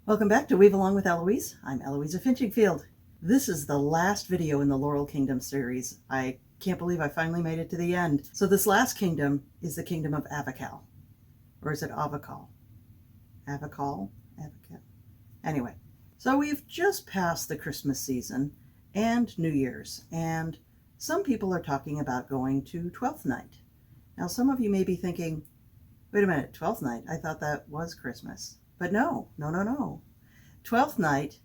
Welcome back to Weave Along with Elewys. I'm Elewys of Finchingfield. This is the last video in the Laurel Kingdom series. I can't believe I finally made it to the end. So this last kingdom is the Kingdom of Avacal. Or is it Avacal? Avacal? Avacal? Anyway, so we've just passed the Christmas season and New Year's, and some people are talking about going to Twelfth Night. Now some of you may be thinking, wait a minute, Twelfth Night? I thought that was Christmas. But no. Twelfth Night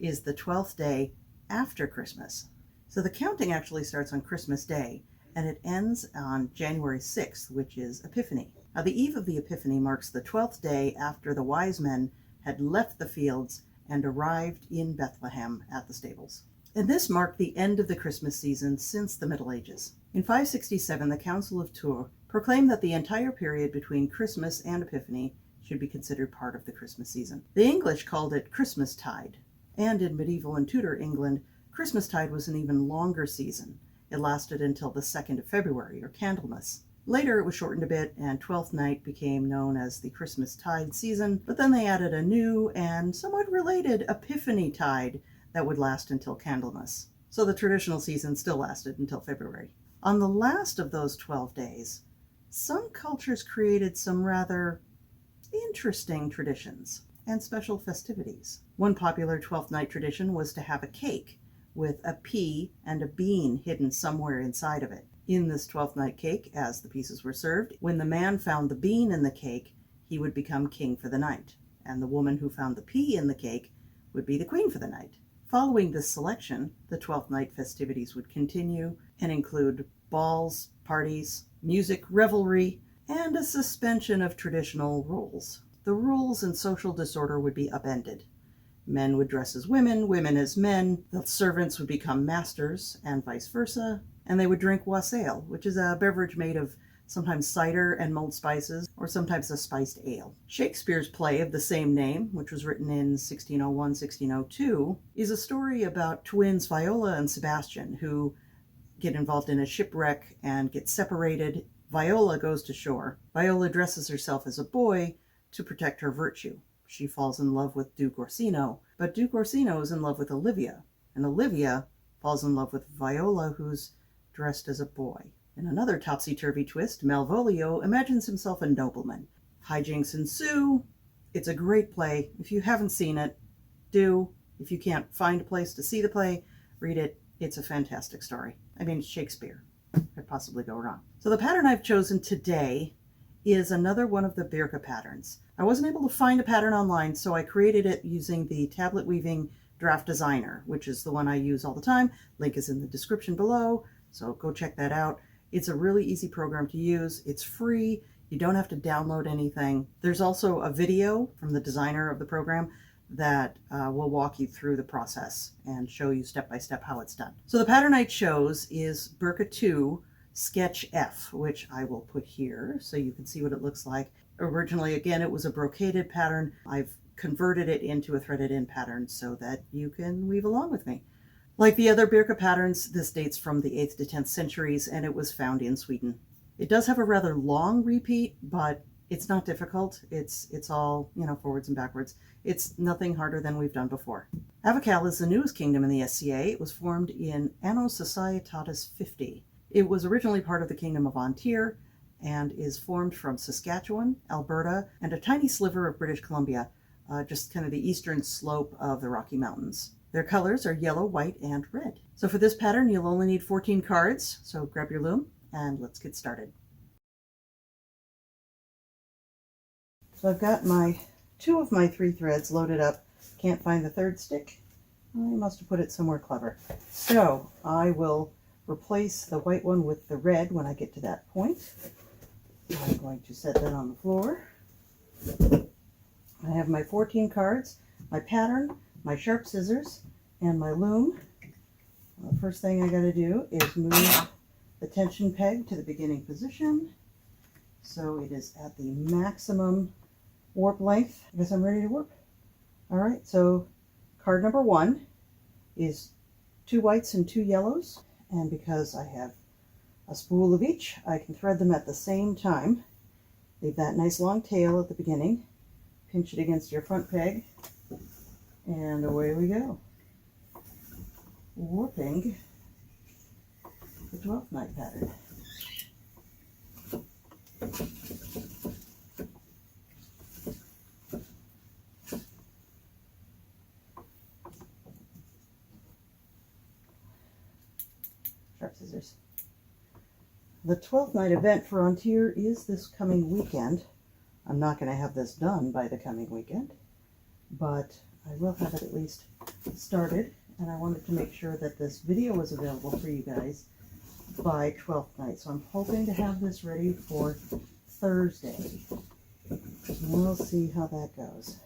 is the 12th day after Christmas. So the counting actually starts on Christmas Day, and it ends on January 6th, which is Epiphany. Now the eve of the Epiphany marks the 12th day after the wise men had left the fields and arrived in Bethlehem at the stables. And this marked the end of the Christmas season since the Middle Ages. In 567, the Council of Tours proclaimed that the entire period between Christmas and Epiphany should be considered part of the Christmas season. The English called it Christmastide, and in medieval and Tudor England, Christmastide was an even longer season. It lasted until the 2nd of February, or Candlemas. Later it was shortened a bit, and Twelfth Night became known as the Christmastide season, but then they added a new and somewhat related Epiphany Tide that would last until Candlemas. So the traditional season still lasted until February. On the last of those 12 days, some cultures created some rather interesting traditions and special festivities. One popular Twelfth Night tradition was to have a cake with a pea and a bean hidden somewhere inside of it. In this Twelfth Night cake, as the pieces were served, when the man found the bean in the cake, he would become king for the night, and the woman who found the pea in the cake would be the queen for the night. Following this selection, the Twelfth Night festivities would continue and include balls, parties, music, revelry, and a suspension of traditional roles. The rules and social disorder would be upended. Men would dress as women, women as men, the servants would become masters, and vice versa, and they would drink wassail, which is a beverage made of sometimes cider and mulled spices, or sometimes a spiced ale. Shakespeare's play of the same name, which was written in 1601-1602, is a story about twins Viola and Sebastian, who get involved in a shipwreck and get separated. Viola goes to shore. Viola dresses herself as a boy to protect her virtue. She falls in love with Duke Orsino, but Duke Orsino is in love with Olivia, and Olivia falls in love with Viola, who's dressed as a boy. In another topsy-turvy twist, Malvolio imagines himself a nobleman. Hijinks ensue. It's a great play. If you haven't seen it, do. If you can't find a place to see the play, read it. It's a fantastic story. I mean, Shakespeare. Could possibly go wrong. So the pattern I've chosen today is another one of the Birka patterns. I wasn't able to find a pattern online, so I created it using the Tablet Weaving Draft Designer, which is the one I use all the time. Link is in the description below, so go check that out. It's a really easy program to use. It's free. You don't have to download anything. There's also a video from the designer of the program that will walk you through the process and show you step by step how it's done. So the pattern I chose is Birka 2 Sketch F, which I will put here so you can see what it looks like. Originally, again, it was a brocaded pattern. I've converted it into a threaded in pattern so that you can weave along with me. Like the other Birka patterns, this dates from the 8th to 10th centuries, and it was found in Sweden. It does have a rather long repeat, but it's not difficult. It's all, forwards and backwards. It's nothing harder than we've done before. Avacal is the newest kingdom in the SCA. It was formed in Anno Societatis 50. It was originally part of the Kingdom of Avacal and is formed from Saskatchewan, Alberta, and a tiny sliver of British Columbia, just kind of the eastern slope of the Rocky Mountains. Their colors are yellow, white, and red. So for this pattern, you'll only need 14 cards. So grab your loom and let's get started. So I've got two of my 3 threads loaded up. Can't find the 3rd stick. I must have put it somewhere clever. So I will replace the white one with the red when I get to that point. I'm going to set that on the floor. I have my 14 cards, my pattern, my sharp scissors, and my loom. The first thing I got to do is move the tension peg to the beginning position so it is at the maximum warp length. I guess I'm ready to warp. All right, so card number 1 is 2 whites and 2 yellows, and because I have a spool of each, I can thread them at the same time. Leave that nice long tail at the beginning, pinch it against your front peg, And away we go. Warping the 12th night pattern. Sharp scissors. The 12th night event for Frontier is this coming weekend. I'm not going to have this done by the coming weekend, but I will have it at least started, and I wanted to make sure that this video was available for you guys by 12th night. So I'm hoping to have this ready for Thursday. We'll see how that goes.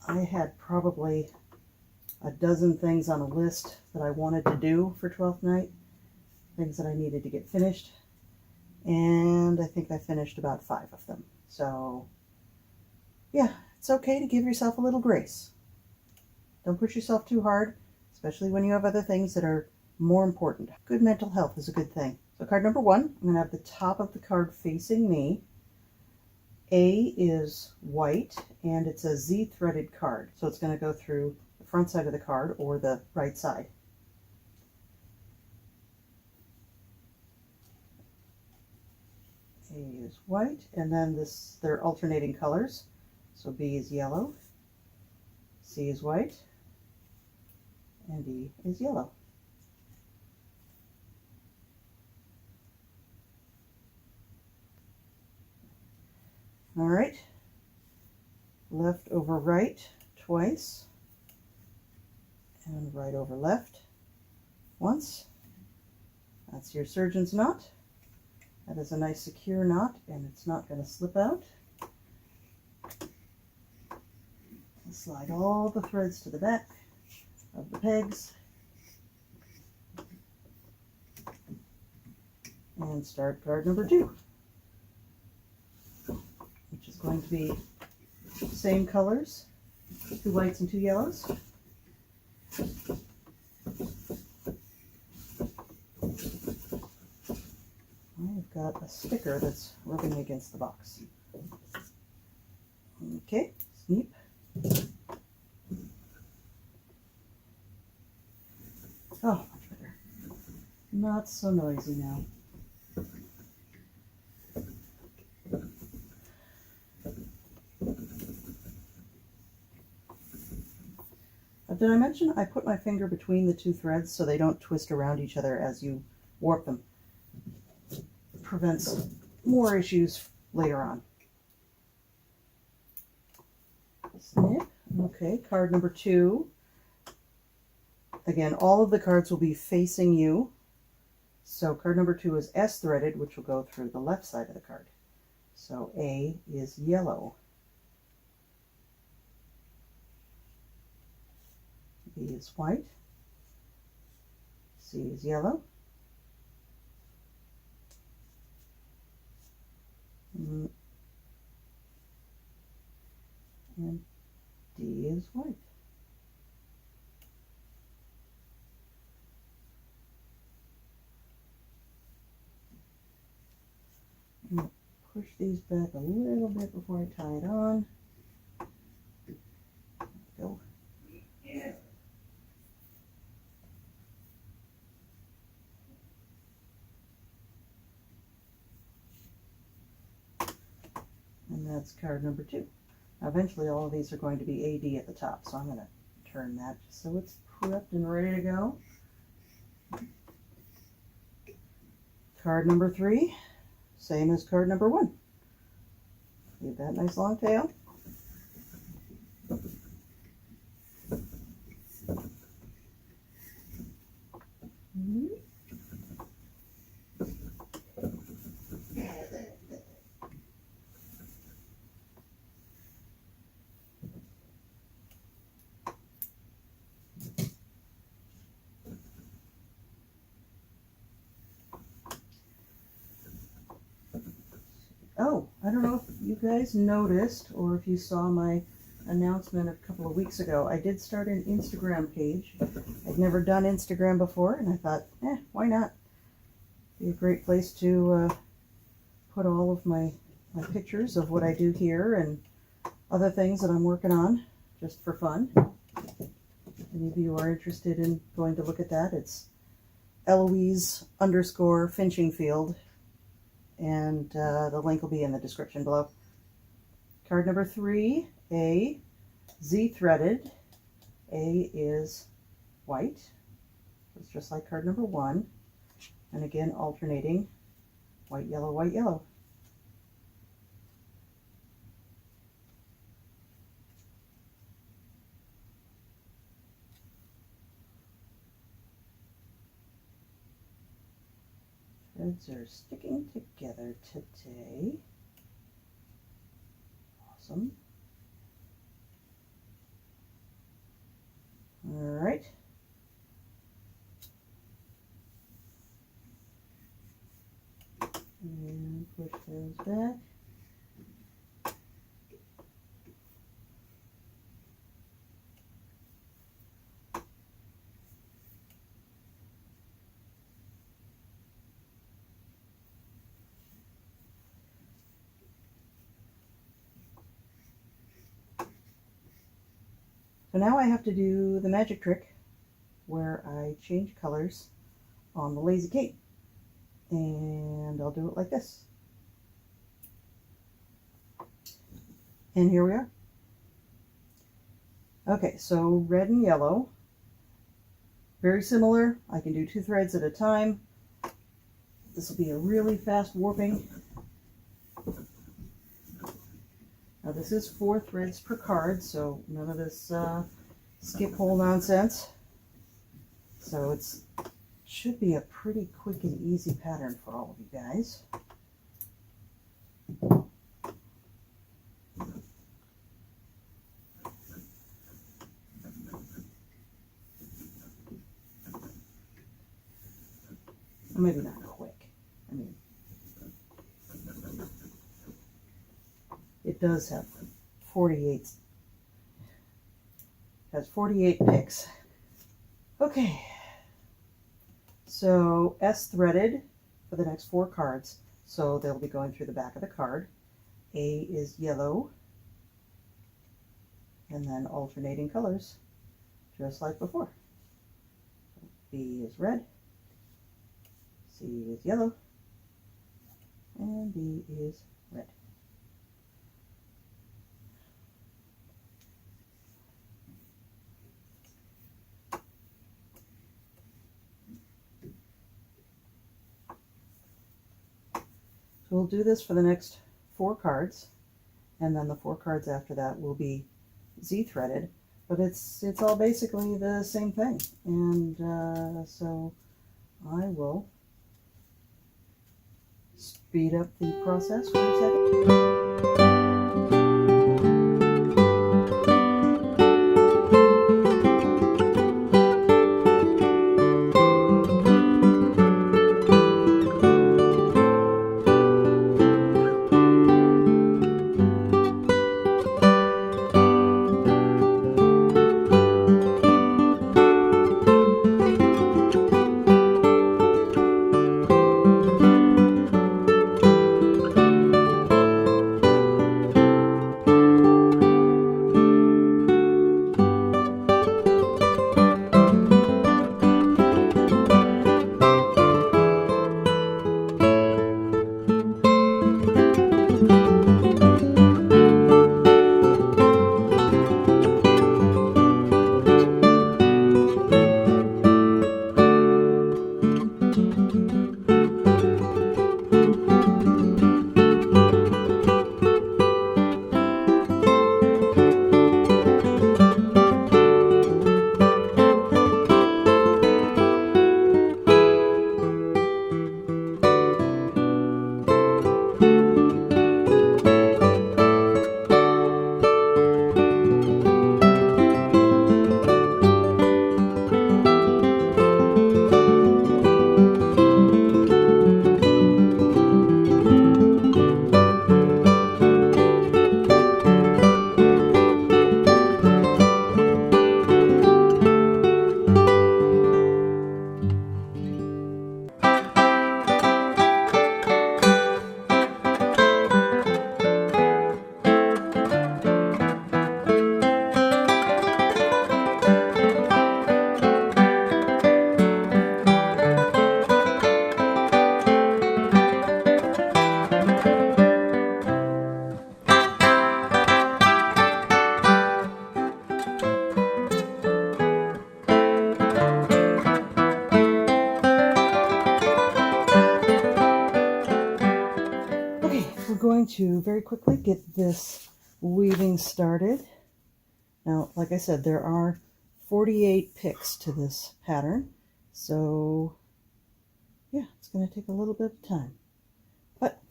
I had probably a dozen things on a list that I wanted to do for 12th night, things that I needed to get finished, and I think I finished about 5 of them. So yeah, it's okay to give yourself a little grace. Don't push yourself too hard, especially when you have other things that are more important. Good mental health is a good thing. So card number 1, I'm going to have the top of the card facing me. A is white, and it's a Z threaded card, so it's going to go through the front side of the card or the right side. A is white, and then they're alternating colors. So B is yellow, C is white, and D is yellow. All right, left over right twice, and right over left once. That's your surgeon's knot. That is a nice secure knot, and it's not going to slip out. Slide all the threads to the back of the pegs and start card number 2, which is going to be same colors, 2 whites and 2 yellows. I've got a sticker that's rubbing against the box. Okay, snip. Oh, much better. Not so noisy now. Did I mention I put my finger between the 2 threads so they don't twist around each other as you warp them? It prevents more issues later on. Snip. Okay, card number 2. Again, all of the cards will be facing you. So card number 2 is S threaded, which will go through the left side of the card. So A is yellow. B is white. C is yellow. And D is white. I'm going to push these back a little bit before I tie it on. There we go. And that's card number 2. Now eventually all of these are going to be AD at the top, so I'm going to turn that just so it's prepped and ready to go. Card number 3, same as card number 1. Leave that nice long tail. Oh, I don't know if you guys noticed or if you saw my announcement a couple of weeks ago. I did start an Instagram page. I'd never done Instagram before, and I thought, why not? Be a great place to put all of my my pictures of what I do here and other things that I'm working on just for fun. Any of you are interested in going to look at that, it's Elewys _ Finchingfield, and the link will be in the description below. Card number 3, A, Z threaded. A is white. It's just like card number 1. And again, alternating white, yellow, white, yellow. Threads are sticking together today. Awesome. All right. And push those back. So now I have to do the magic trick where I change colors on the lazy cape. And I'll do it like this. And here we are. Okay, so red and yellow. Very similar. I can do 2 threads at a time. This will be a really fast warping. Now this is 4 threads per card, so none of this skip hole nonsense. So it's should be a pretty quick and easy pattern for all of you guys. Maybe not quick. I mean, it does have 48. Has 48 picks. Okay. So S threaded for the next 4 cards. So they'll be going through the back of the card. A is yellow. And then alternating colors, just like before. B is red. C is yellow. And D is red. So we'll do this for the next 4 cards, and then the 4 cards after that will be Z threaded, but it's all basically the same thing. And so I will speed up the process for a second. going to very quickly get this weaving started. Now, like I said, there are 48 picks to this pattern, so yeah, it's going to take a little bit of time, but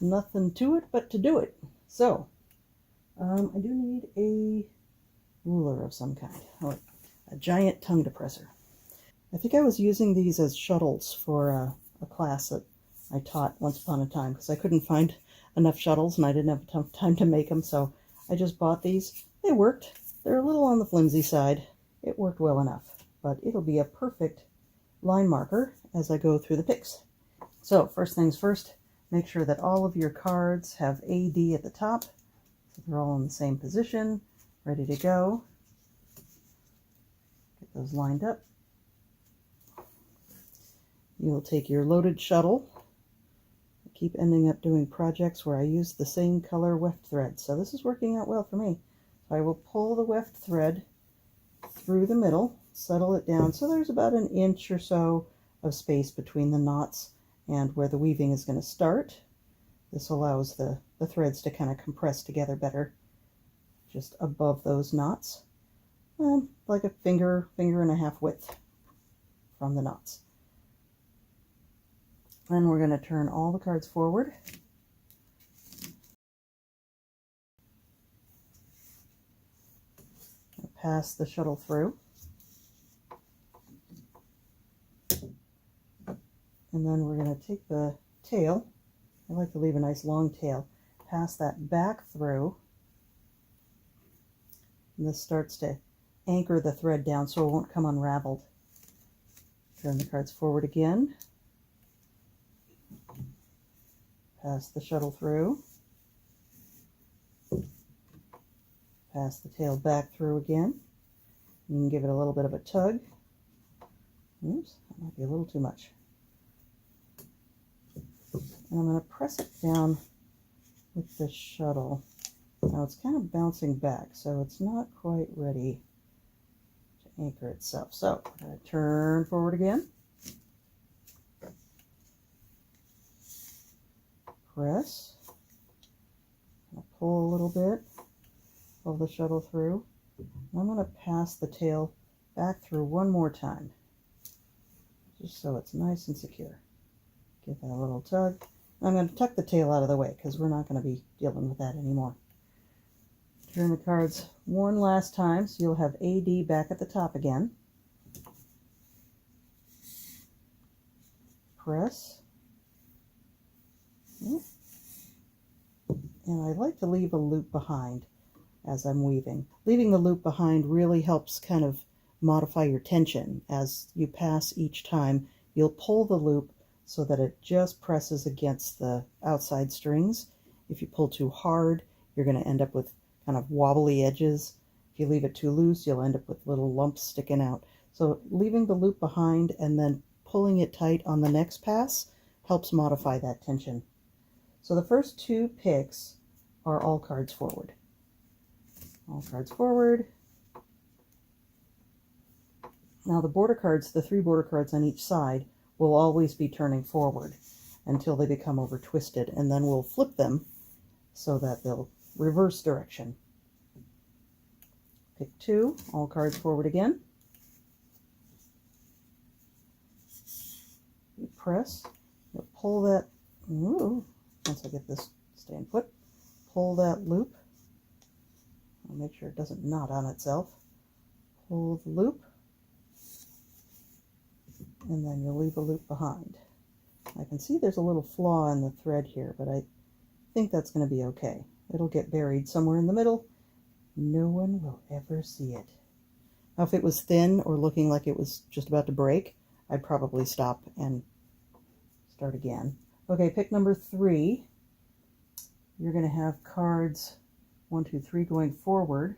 nothing to it but to do it. So I do need a ruler of some kind, or a giant tongue depressor. I think I was using these as shuttles for a class that I taught once upon a time, because I couldn't find enough shuttles and I didn't have enough time to make them, so I just bought these. They worked. They're a little on the flimsy side. It worked well enough, but it'll be a perfect line marker as I go through the picks. So first things first, make sure that all of your cards have AD at the top, so they're all in the same position, ready to go. Get those lined up. You'll take your loaded shuttle. I keep ending up doing projects where I use the same color weft thread, so this is working out well for me. So I will pull the weft thread through the middle, settle it down so there's about an inch or so of space between the knots and where the weaving is going to start. This allows the threads to kind of compress together better just above those knots, like a finger and a half width from the knots. Then we're going to turn all the cards forward. Pass the shuttle through. And then we're going to take the tail. I like to leave a nice long tail. Pass that back through. And this starts to anchor the thread down so it won't come unraveled. Turn the cards forward again. Pass the shuttle through. Pass the tail back through again. You can give it a little bit of a tug. Oops, that might be a little too much. And I'm going to press it down with the shuttle. Now it's kind of bouncing back, so it's not quite ready to anchor itself. So I'm going to turn forward again. Press. I'll pull a little bit. Pull the shuttle through. I'm going to pass the tail back through one more time, just so it's nice and secure. Give that a little tug. I'm going to tuck the tail out of the way because we're not going to be dealing with that anymore. Turn the cards one last time so you'll have AD back at the top again. Press. And I like to leave a loop behind as I'm weaving. Leaving the loop behind really helps kind of modify your tension. As you pass each time, you'll pull the loop so that it just presses against the outside strings. If you pull too hard, you're going to end up with kind of wobbly edges. If you leave it too loose, you'll end up with little lumps sticking out. So leaving the loop behind and then pulling it tight on the next pass helps modify that tension. So the first two picks are all cards forward. All cards forward. Now the border cards, the 3 border cards on each side, will always be turning forward until they become over twisted, and then we'll flip them so that they'll reverse direction. Pick 2, all cards forward again. You press, you'll pull that, once I get this staying put, pull that loop. I'll make sure it doesn't knot on itself. Pull the loop, and then you'll leave a loop behind. I can see there's a little flaw in the thread here, but I think that's going to be okay. It'll get buried somewhere in the middle. No one will ever see it. Now, if it was thin or looking like it was just about to break, I'd probably stop and start again. Okay, pick number 3. You're going to have cards 1, 2, 3 going forward,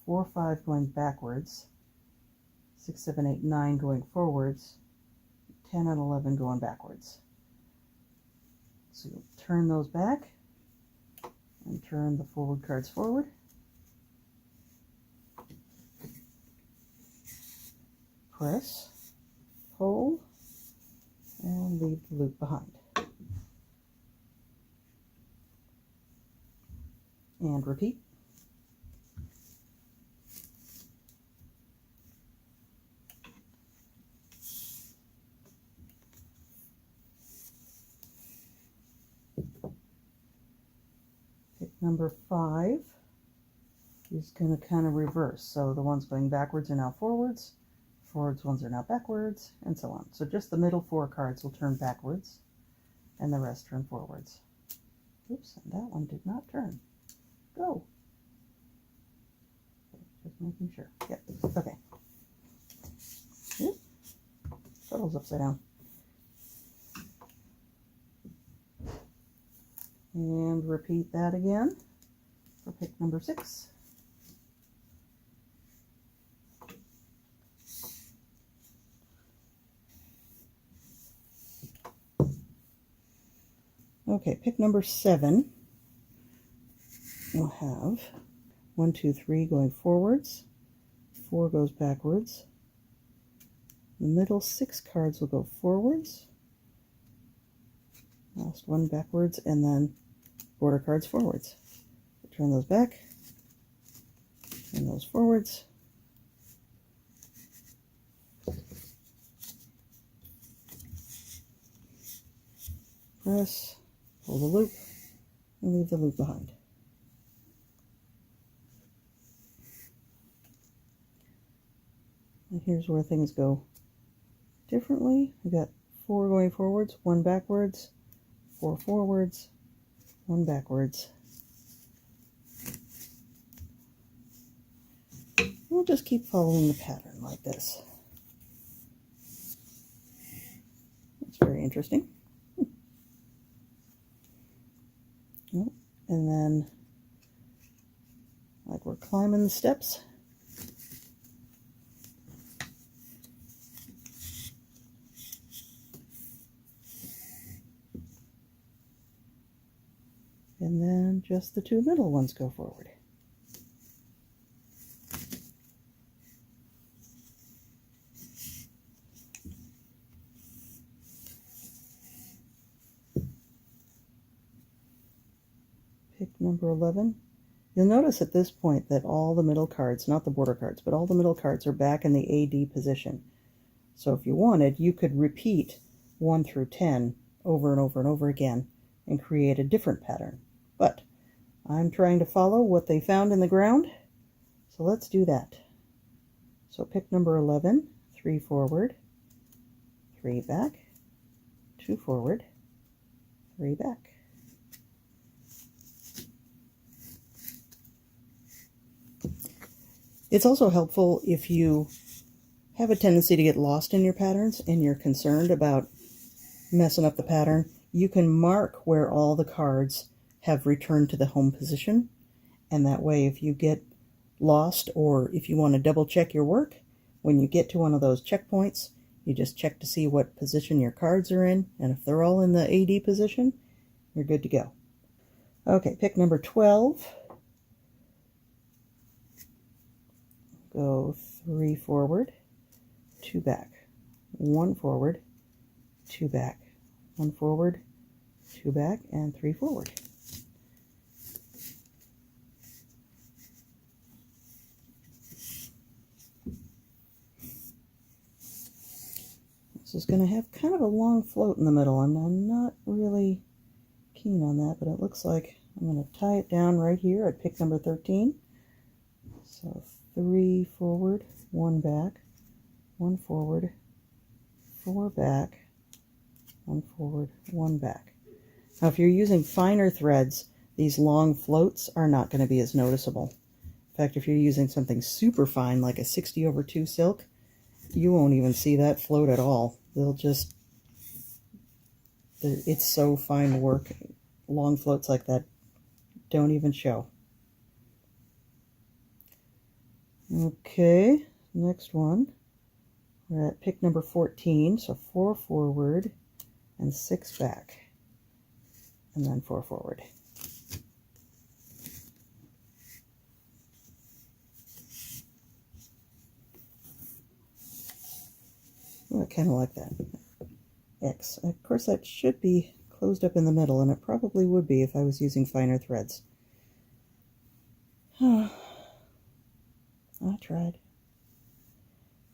4, 5 going backwards, 6, 7, 8, 9 going forwards, 10 and 11 going backwards. So you'll turn those back and turn the forward cards forward. Press, pull, and leave the loop behind. and repeat. Pick number 5 is going to kind of reverse. So the ones going backwards are now forwards, forwards ones are now backwards, and so on. So just the middle 4 cards will turn backwards, and the rest turn forwards. Oops, and that one did not turn. Go. Just making sure. Yep, okay. Yep. Turtle's upside down. And repeat that again for pick number 6. Okay, pick number 7. We'll have 1, 2, 3 going forwards, 4 goes backwards. The middle 6 cards will go forwards, last one backwards, and then border cards forwards. Turn those back, and those forwards. Press, pull the loop, and leave the loop behind. And here's where things go differently. We got 4 going forwards, 1 backwards, 4 forwards, 1 backwards. We'll just keep following the pattern like this. It's very interesting. And then, like we're climbing the steps. And then just the 2 middle ones go forward. Pick number 11. You'll notice at this point that all the middle cards, not the border cards, but all the middle cards are back in the AD position. So if you wanted, you could repeat 1 through 10 over and over and over again and create a different pattern. But I'm trying to follow what they found in the ground, so let's do that. So pick number 11, 3 forward, 3 back, 2 forward, 3 back. It's also helpful if you have a tendency to get lost in your patterns and you're concerned about messing up the pattern. You can mark where all the cards have returned to the home position, and that way if you get lost or if you want to double check your work, when you get to one of those checkpoints, you just check to see what position your cards are in, and if they're all in the AD position, you're good to go. Okay, pick number 12. Go 3 forward, 2 back, 1 forward, 2 back, 1 forward, 2 back, and 3 forward. This is going to have kind of a long float in the middle, and I'm not really keen on that, but it looks like I'm going to tie it down right here at pick number 13. So 3 forward, 1 back, 1 forward, 4 back, 1 forward, 1 back. Now if you're using finer threads, these long floats are not going to be as noticeable. In fact, if you're using something super fine like a 60/2 silk, you won't even see that float at all. They'll just, it's so fine work. Long floats like that don't even show. Okay, next one. We're at pick number 14, so 4 forward and 6 back, and then 4 forward. Oh, I kind of like that. X. Of course, that should be closed up in the middle, and it probably would be if I was using finer threads. I tried.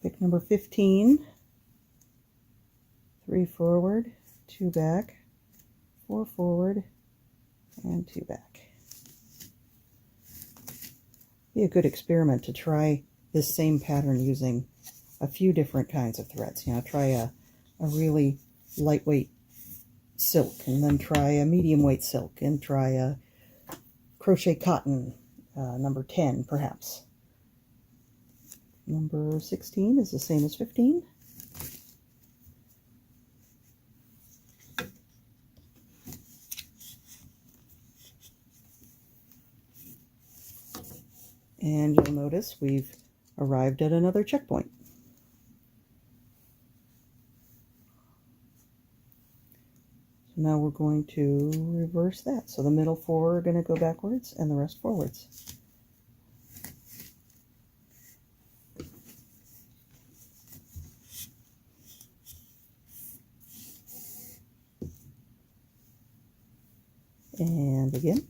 Pick number 15. 3 forward, 2 back, 4 forward, and 2 back. Be a good experiment to try this same pattern using a few different kinds of threads. You know, try a really lightweight silk, and then try a medium weight silk, and try a crochet cotton, number 10 perhaps. Number 16 is the same as 15. And you'll notice we've arrived at another checkpoint. So now we're going to reverse that. So the middle 4 are going to go backwards and the rest forwards. And again.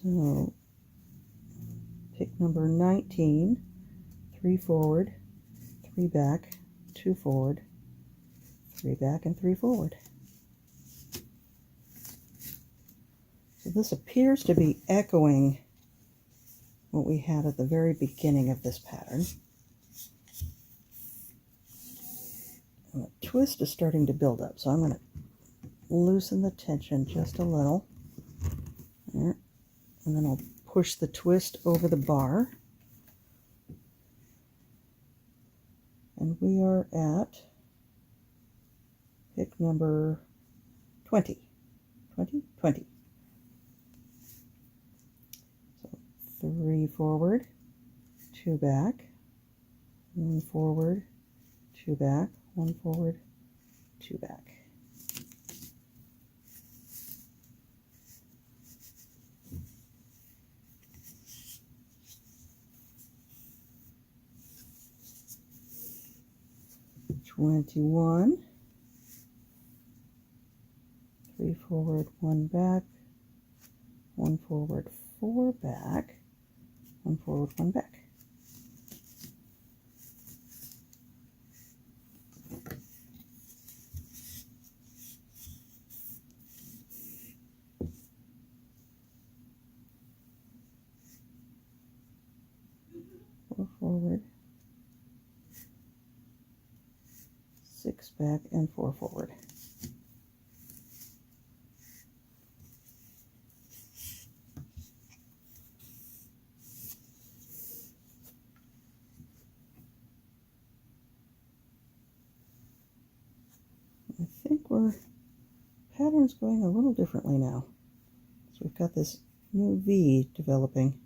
So pick number 19, 3 forward, 3 back, 2 forward, 3 back, and 3 forward. So this appears to be echoing what we had at the very beginning of this pattern. And the twist is starting to build up, so I'm going to loosen the tension just a little. There. And then I'll push the twist over the bar. And we are at pick number 20. 20? 20. So 3 forward, 2 back, 1 forward, 2 back, 1 forward, 2 back. Twenty-one, 3 forward, 1 back, 1 forward, 4 back, 1 forward, 1 back. Four forward, 6 back, and 4 forward. I think our pattern's going a little differently now. So we've got this new V developing.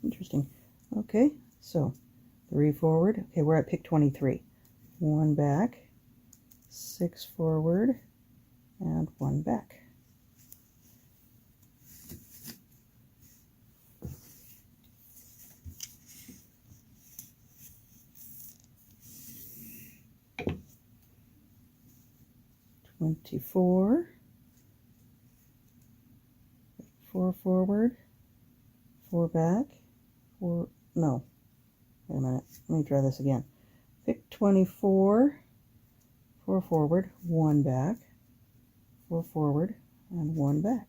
Interesting. Okay, so 3 forward. Okay, we're at pick 23. 1 back, 6 forward, and 1 back. "24, 4 forward, 4 back, 4, no, wait a minute, let me try this again. Pick 24, 4 forward, 1 back, 4 forward, and 1 back.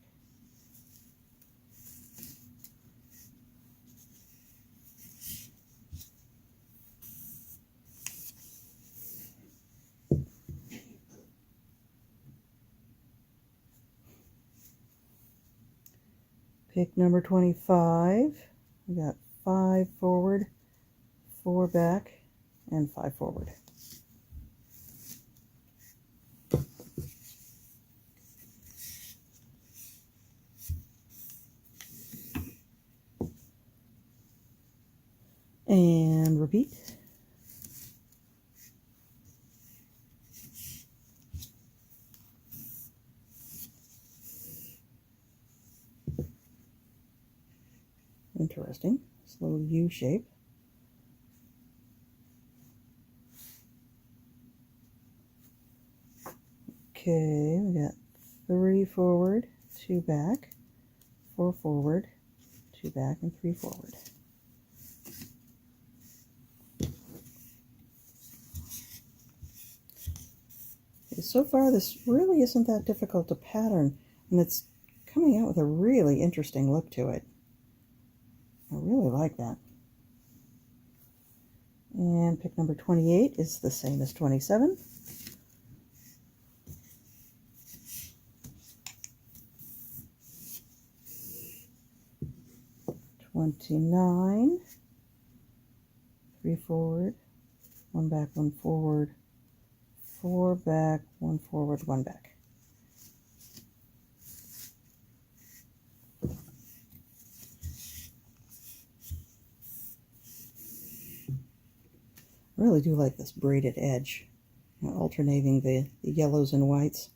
Pick number 25. We got 5 forward, 4 back, and 5 forward. And repeat. interesting. This little U shape. Okay, we got 3 forward, 2 back, 4 forward, 2 back, and 3 forward. Okay, so far this really isn't that difficult to pattern, and it's coming out with a really interesting look to it. I really like that. And pick number 28 is the same as 27. 29, 3 forward, 1 back, 1 forward, 4 back, 1 forward, 1 back. I really do like this braided edge, alternating the yellows and whites.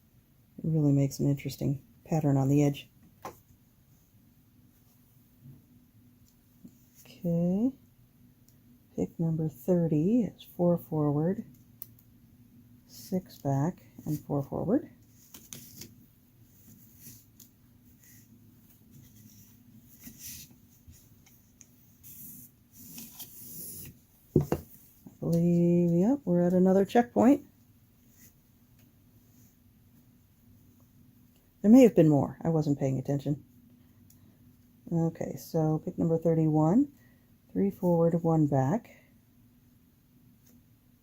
It really makes an interesting pattern on the edge. Okay, pick number 30 is 4 forward, 6 back, and 4 forward. I believe, yep, we're at another checkpoint. There may have been more. I wasn't paying attention. Okay, so pick number 31. 3 forward, 1 back,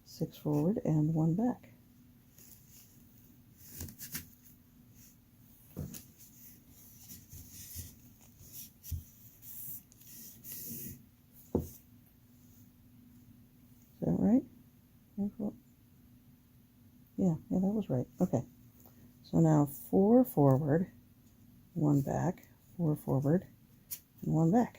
6 forward, and 1 back. Is that right? Yeah, that was right. Okay. So now 4 forward, 1 back, 4 forward, and 1 back.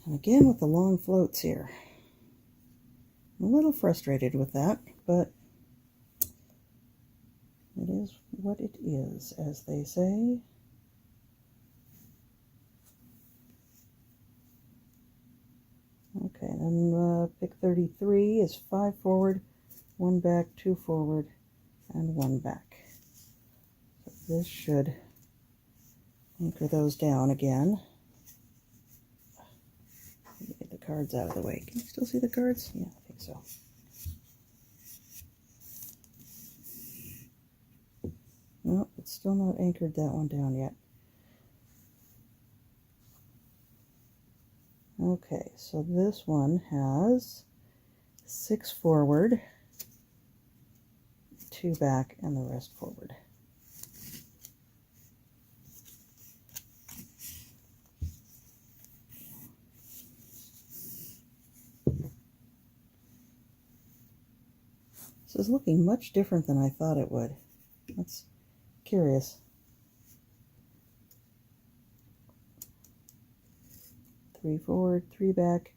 And again with the long floats here. I'm a little frustrated with that, but it is what it is, as they say. Okay, then pick 33 is 5 forward, 1 back, 2 forward, and 1 back. So this should anchor those down again. Let me get the cards out of the way. Can you still see the cards? Yeah, I think so. No, it's still not anchored that one down yet. Okay, so this one has 6 forward, 2 back, and the rest forward. This is looking much different than I thought it would. That's curious. 3 forward, 3 back,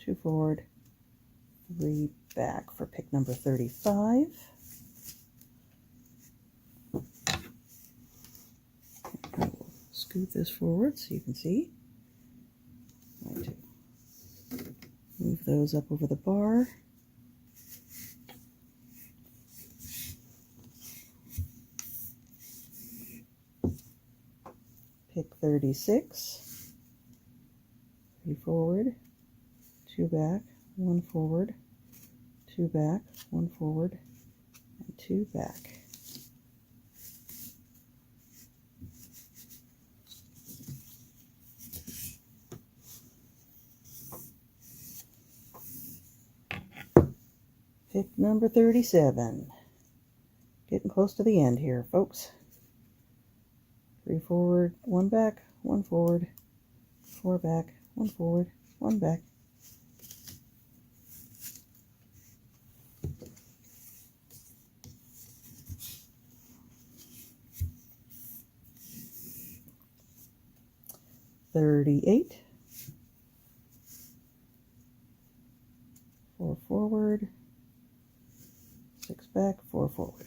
2 forward, 3 back for pick number 35. I will scoot this forward so you can see. I'm going to move those up over the bar. Pick 36. 3 forward, 2 back, 1 forward, 2 back, 1 forward, and 2 back. Pick number 37. Getting close to the end here, folks. 3 forward, 1 back, 1 forward, 4 back, 1 forward, 1 back. $38. 4 forward, 6 back, 4 forward.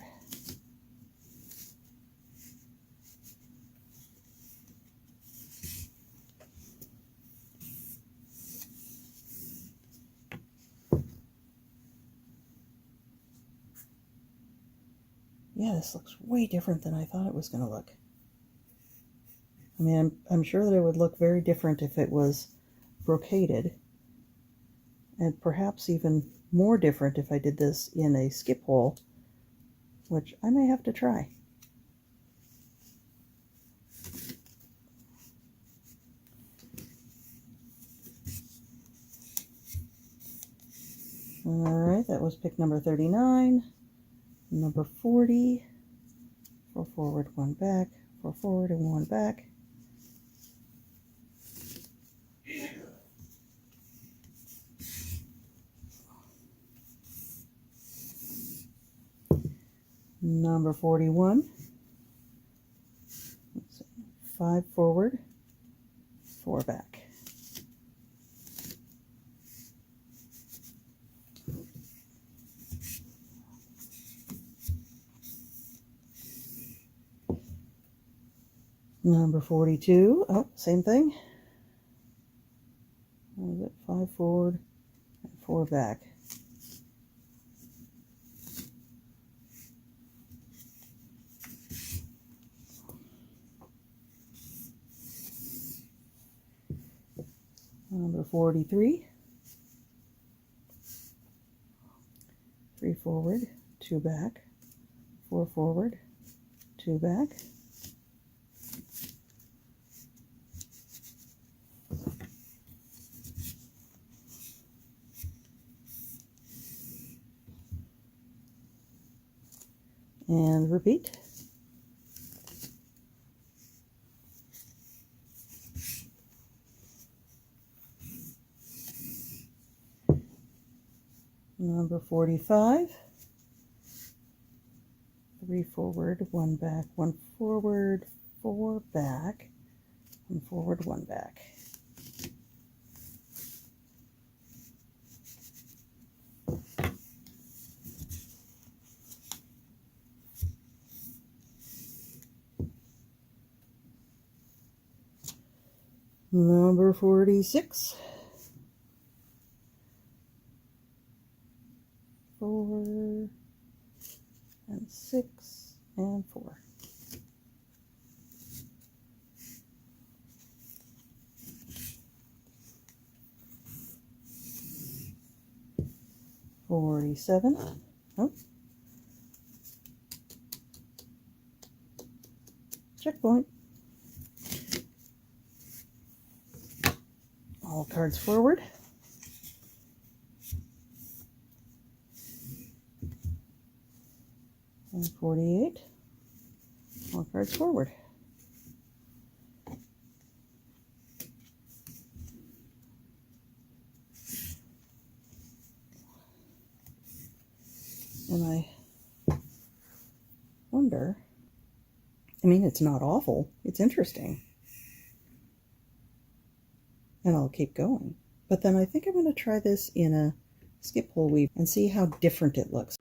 Yeah, this looks way different than I thought it was going to look. I mean, I'm sure that it would look very different if it was brocaded, and perhaps even more different if I did this in a skip hole, which I may have to try. Alright, that was pick number 39. Number 40, 4 forward, 1 back, 4 forward and 1 back. Number 41, let's see, 5 forward, 4 back. Number 42, oh, same thing. What was it? 5 forward and 4 back. Number 43, 3 forward, 2 back, 4 forward, 2 back. And repeat. Number 45, 3 forward, 1 back, 1 forward, 4 back, 1 forward, 1 back. Number 46, 4 and 6 and 4. $47. Oh. Checkpoint. All cards forward. And 48. All cards forward. And I wonder, I mean, it's not awful. It's interesting. And I'll keep going. But then I think I'm going to try this in a skip hole weave and see how different it looks.